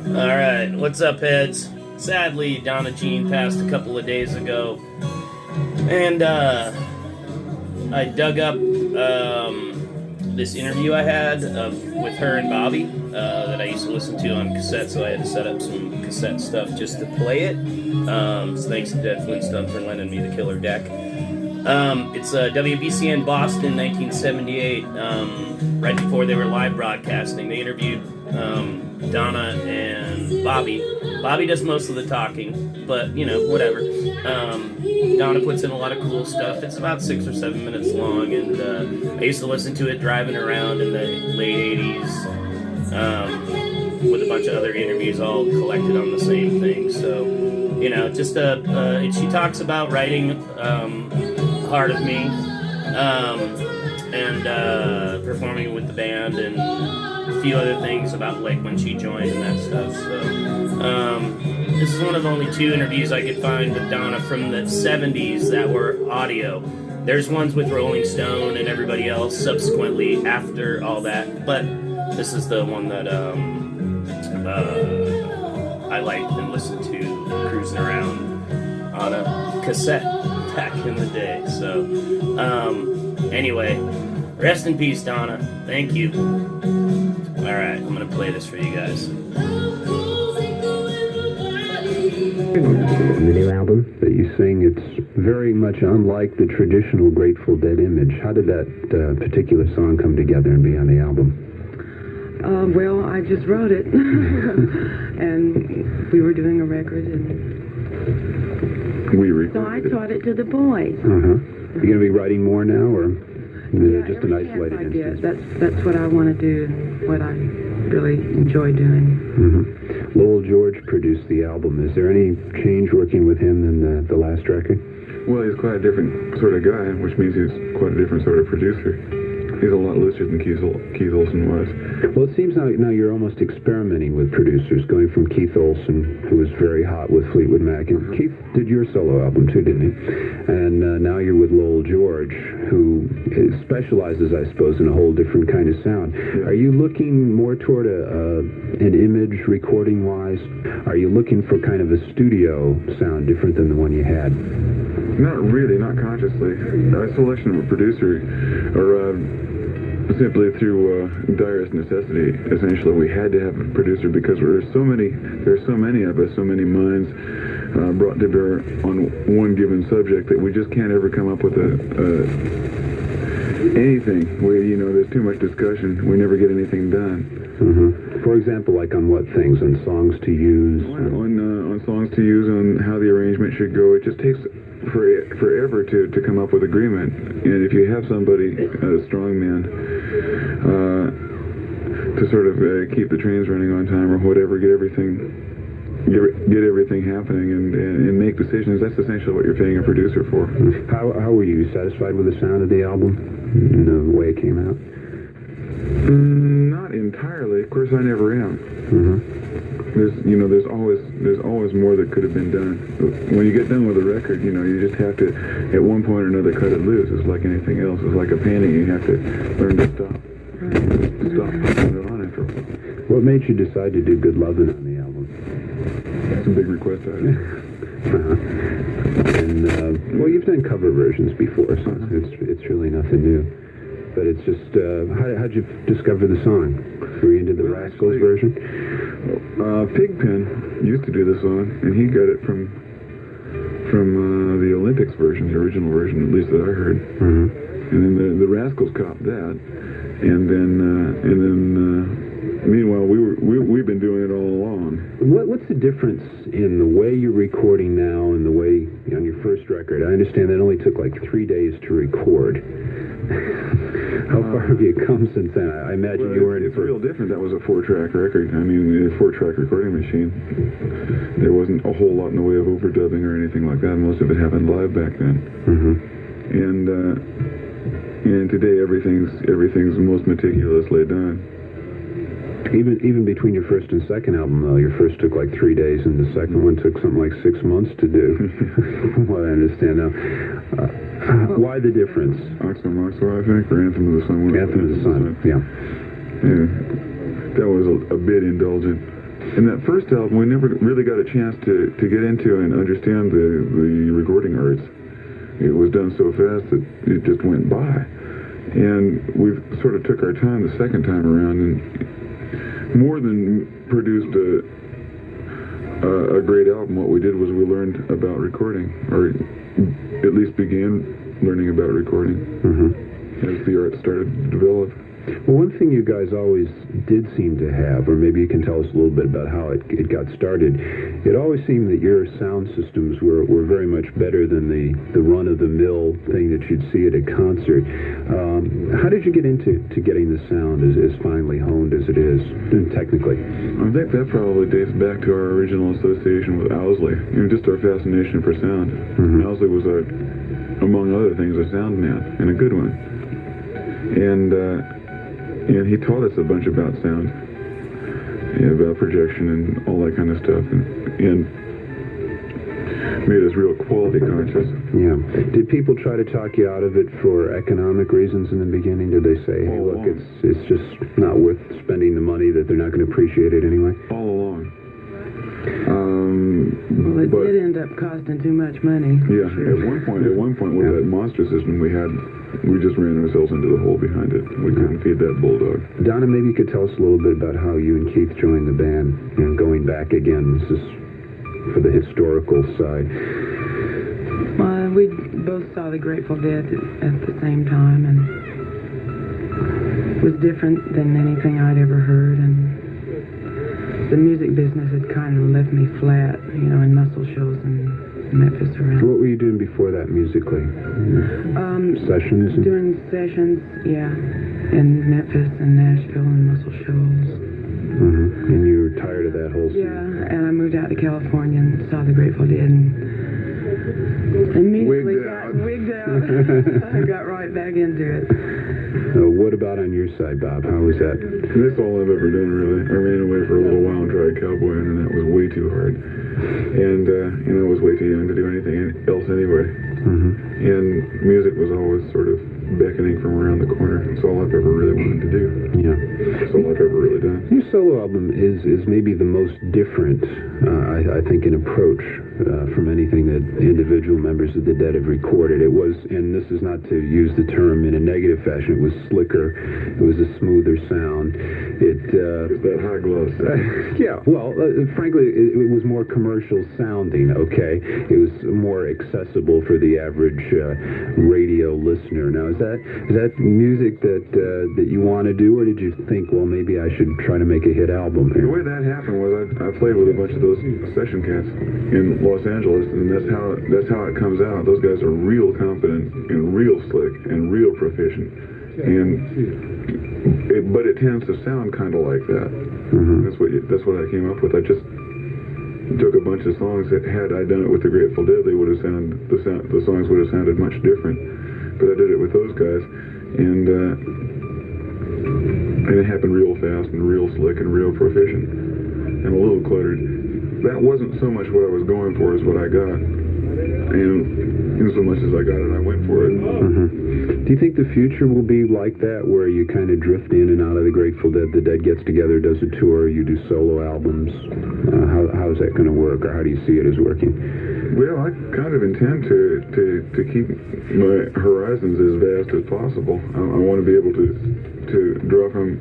Alright, what's up, heads? Sadly, Donna Jean passed a couple of days ago, and I dug up this interview I had with her and Bobby that I used to listen to on cassette, so I had to set up some cassette stuff just to play it. So thanks to Dead Flintstone for lending me the killer deck. It's WBCN Boston, 1978, right before they were live broadcasting. They interviewed Donna and Bobby. Bobby does most of the talking, but, you know, whatever. Donna puts in a lot of cool stuff. It's about 6 or 7 minutes long, and I used to listen to it driving around in the late 80s with a bunch of other interviews all collected on the same thing. So, you know, just she talks about writing Heart of Me and performing with the band and a few other things about like when she joined and that stuff. So this is one of only 2 interviews I could find with Donna from the 70s that were audio. There's ones with Rolling Stone and everybody else subsequently after all that, but this is the one that I liked and listened to cruising around on a cassette back in the day. So anyway, rest in peace, Donna. Thank you. Alright, I'm gonna play this for you guys. The new album that you sing, it's very much unlike the traditional Grateful Dead image. How did that particular song come together and be on the album? Well, I just wrote it, and we were doing a record, and so I taught it to the boys. Are you going to be writing more now, or is it just an isolated instance? That's what I want to do, what I really enjoy doing. Lowell George produced the album. Is there any change working with him than the last record? Well, he's quite a different sort of guy, which means he's quite a different sort of producer. He's a lot looser than Keith Olsen was. Well, it seems now you're almost experimenting with producers, going from Keith Olsen, who was very hot with Fleetwood Mac, and Keith did your solo album too, didn't he? And now you're with Lowell George, who specializes, I suppose, in a whole different kind of sound. Yeah. Are you looking more toward an image, recording-wise? Are you looking for kind of a studio sound different than the one you had? Not really, not consciously. Our selection of a producer, or simply through direst necessity. Essentially, we had to have a producer because there's so many of us, so many minds brought to bear on one given subject that we just can't ever come up with anything. There's too much discussion. We never get anything done. For example, like on what things? On songs to use? On songs to use, on how the arrangement should go. It just takes forever to come up with agreement. And if you have somebody, a strong man, to sort of keep the trains running on time or whatever, get everything happening and make decisions, that's essentially what you're paying a producer for. How were you satisfied with the sound of the album and the way it came out? Not entirely. Of course, I never am. There's always more that could have been done. When you get done with a record, you just have to, at one point or another, cut it loose. It's like anything else. It's like a painting. You have to learn to stop putting it on after a while. What made you decide to do Good Lovin' on the album? That's a big request item. And well, you've done cover versions before, so it's really nothing new. But it's just, how'd you discover the song? Were you into the Rascals version? Pigpen used to do the song, and he got it from the Olympics version, the original version, at least that I heard. And then the Rascals copped that, and then meanwhile we've been doing it all along. What's the difference in the way you're recording now and the way on your first record? I understand that only took like 3 days to record. How far have you come since then? I imagine you were in. It's real different. That was a 4-track record. I mean, a 4-track recording machine. There wasn't a whole lot in the way of overdubbing or anything like that. Most of it happened live back then. And today everything's most meticulously done. Even between your first and second album, though, your first took like 3 days, and the second one took something like 6 months to do. From what I understand now. Why the difference? Oxo Moxo, I think, or Anthem of the Sun. Anthem of the Sun, yeah. That was a bit indulgent. And that first album, we never really got a chance to get into and understand the recording arts. It was done so fast that it just went by. And we sort of took our time the second time around and more than produced a great album. What we did was we learned about recording, or at least began learning about recording as the art started to develop. Well, one thing you guys always did seem to have, or maybe you can tell us a little bit about how it got started, it always seemed that your sound systems were very much better than the run-of-the-mill thing that you'd see at a concert. How did you get into getting the sound as finely honed as it is, technically? I think that probably dates back to our original association with Owsley, just our fascination for sound. Owsley was, among other things, a sound man, and a good one. And he taught us a bunch about sound, about projection and all that kind of stuff, and made us real quality conscious. Yeah. Did people try to talk you out of it for economic reasons in the beginning? Did they say, hey, look, it's just not worth spending the money, that they're not going to appreciate it anyway? All along. Well, it did end up costing too much money. Yeah, sure. at one point with that monster system we had, we just ran ourselves into the hole behind it. We couldn't feed that bulldog. Donna, maybe you could tell us a little bit about how you and Keith joined the band, going back again. This is for the historical side. Well, we both saw the Grateful Dead at the same time, and it was different than anything I'd ever heard, and the music business had kind of left me flat, in muscle shows in Memphis around. What were you doing before that musically? Sessions? Doing sessions, yeah, in Memphis and Nashville and muscle shows. And you were tired of that whole scene? Yeah, and I moved out to California and saw the Grateful Dead and immediately got wigged out. I got right back into it. What about on your side, Bob? How was that? That's all I've ever done, really. I ran away for a little while and tried cowboy, and that was way too hard. And I was way too young to do anything else anyway. And music was always sort of beckoning from around the corner. It's all I've ever really wanted to do. Yeah. It's all I've ever really done. Your solo album is maybe the most different, I think, in approach from anything that individual members of the Dead have recorded. It was, and this is not to use the term in a negative fashion, it was slicker. It was a smoother sound. It's that high gloss. Yeah, well, frankly, it was more commercial sounding, okay? It was more accessible for the average radio listener. Now, is that music that you want to do, or did you think, well, maybe I should try to make a hit album here? The way that happened was I played with a bunch of those session cats in Los Angeles, and that's how it comes out. Those guys are real competent and real slick and real proficient, but it tends to sound kind of like that. That's what I came up with. I just took a bunch of songs that, had I done it with the Grateful Dead, the songs would have sounded much different. But I did it with those guys, and it happened real fast and real slick and real proficient and a little cluttered. That wasn't so much what I was going for as what I got, and so much as I got it, I went for it. Do you think the future will be like that, where you kind of drift in and out of the Grateful Dead? The Dead gets together, does a tour, you do solo albums. How's that going to work, or how do you see it as working? Well, I kind of intend to keep my horizons as vast as possible. I want to be able to draw from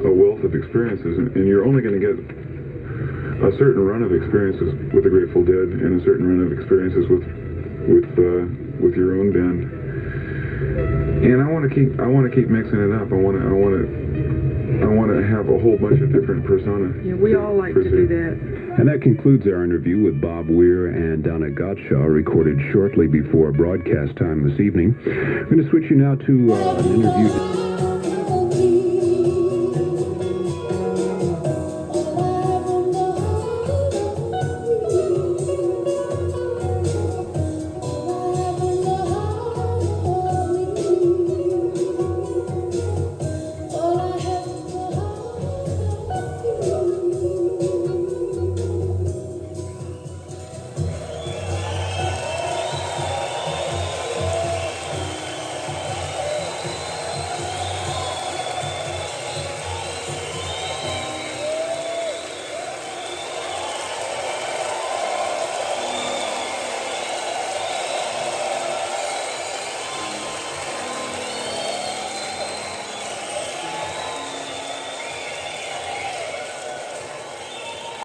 a wealth of experiences, and you're only going to get a certain run of experiences with the Grateful Dead and a certain run of experiences with your own band. And I want to keep mixing it up. I want to have a whole bunch of different personas. Yeah, we all like to do that. And that concludes our interview with Bob Weir and Donna Godchaux, recorded shortly before broadcast time this evening. I'm going to switch you now to an interview.